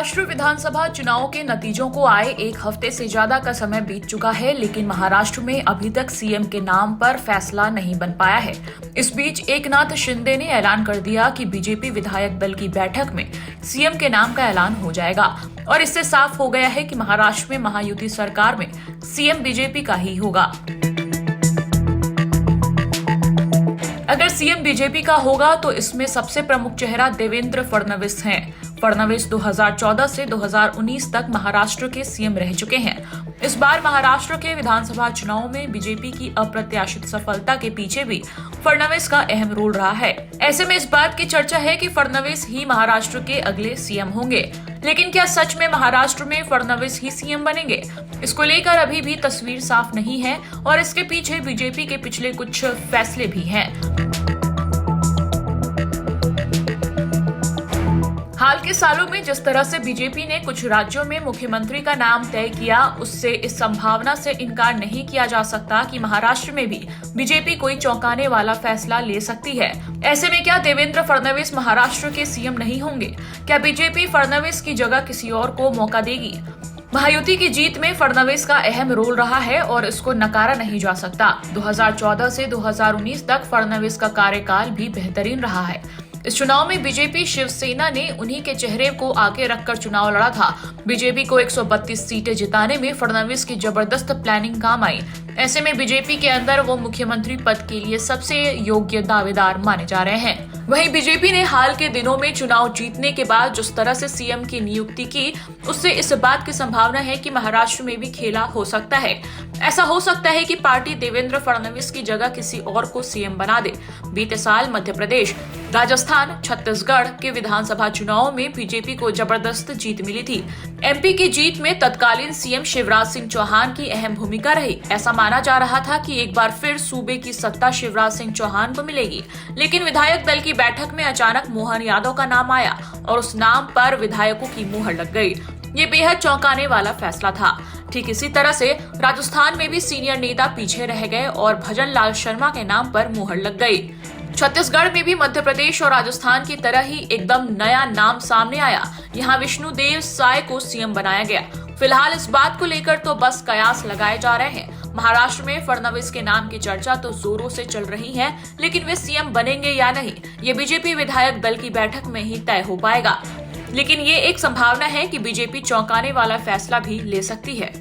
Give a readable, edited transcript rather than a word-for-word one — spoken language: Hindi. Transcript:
महाराष्ट्र विधानसभा चुनाव के नतीजों को आए एक हफ्ते से ज्यादा का समय बीत चुका है, लेकिन महाराष्ट्र में अभी तक सीएम के नाम पर फैसला नहीं बन पाया है। इस बीच एकनाथ शिंदे ने ऐलान कर दिया कि बीजेपी विधायक दल की बैठक में सीएम के नाम का ऐलान हो जाएगा और इससे साफ हो गया है कि महाराष्ट्र में महायुति सरकार में सीएम बीजेपी का ही होगा। अगर सीएम बीजेपी का होगा तो इसमें सबसे प्रमुख चेहरा देवेंद्र फडणवीस हैं। फडणवीस 2014 से 2019 तक महाराष्ट्र के सीएम रह चुके हैं। इस बार महाराष्ट्र के विधानसभा चुनाव में बीजेपी की अप्रत्याशित सफलता के पीछे भी फडणवीस का अहम रोल रहा है। ऐसे में इस बात की चर्चा है कि फडणवीस ही महाराष्ट्र के अगले सीएम होंगे। लेकिन क्या सच में महाराष्ट्र में फडणवीस ही सीएम बनेंगे? इसको लेकर अभी भी तस्वीर साफ नहीं है और इसके पीछे बीजेपी के पिछले कुछ फैसले भी हैं। हाल के सालों में जिस तरह से बीजेपी ने कुछ राज्यों में मुख्यमंत्री का नाम तय किया, उससे इस संभावना से इनकार नहीं किया जा सकता कि महाराष्ट्र में भी बीजेपी कोई चौंकाने वाला फैसला ले सकती है। ऐसे में क्या देवेंद्र फडणवीस महाराष्ट्र के सीएम नहीं होंगे? क्या बीजेपी फडणवीस की जगह किसी और को मौका देगी? महायुति की जीत में फडणवीस का अहम रोल रहा है और इसको नकारा नहीं जा सकता। 2014 से 2019 तक फडणवीस का कार्यकाल भी बेहतरीन रहा है। इस चुनाव में बीजेपी शिवसेना ने उन्हीं के चेहरे को आगे रखकर चुनाव लड़ा था। बीजेपी को 132 सीटें जिताने में फडणवीस की जबरदस्त प्लानिंग काम आई। ऐसे में बीजेपी के अंदर वो मुख्यमंत्री पद के लिए सबसे योग्य दावेदार माने जा रहे हैं। वहीं बीजेपी ने हाल के दिनों में चुनाव जीतने के बाद जिस तरह से सीएम की नियुक्ति की, उससे इस बात की संभावना है कि महाराष्ट्र में भी खेला हो सकता है। ऐसा हो सकता है कि पार्टी देवेंद्र फडणवीस की जगह किसी और को सीएम बना दे। बीते साल मध्य प्रदेश, राजस्थान, छत्तीसगढ़ के विधानसभा चुनाव में बीजेपी को जबरदस्त जीत मिली थी। एमपी की जीत में तत्कालीन सीएम शिवराज सिंह चौहान की अहम भूमिका रही। ऐसा माना जा रहा था कि एक बार फिर सूबे की सत्ता शिवराज सिंह चौहान को मिलेगी, लेकिन विधायक दल की बैठक में अचानक मोहन यादव का नाम आया और उस नाम पर विधायकों की मुहर लग गई। ये बेहद चौंकाने वाला फैसला था। ठीक इसी तरह से राजस्थान में भी सीनियर नेता पीछे रह गए और भजन लाल शर्मा के नाम पर मुहर लग गई। छत्तीसगढ़ में भी मध्य प्रदेश और राजस्थान की तरह ही एकदम नया नाम सामने आया। यहाँ विष्णुदेव साय को सीएम बनाया गया। फिलहाल इस बात को लेकर तो बस कयास लगाए जा रहे हैं। महाराष्ट्र में फडणवीस के नाम की चर्चा तो जोरों से चल रही है, लेकिन वे सीएम बनेंगे या नहीं, ये बीजेपी विधायक दल की बैठक में ही तय हो पाएगा। लेकिन ये एक संभावना है कि बीजेपी चौंकाने वाला फैसला भी ले सकती है।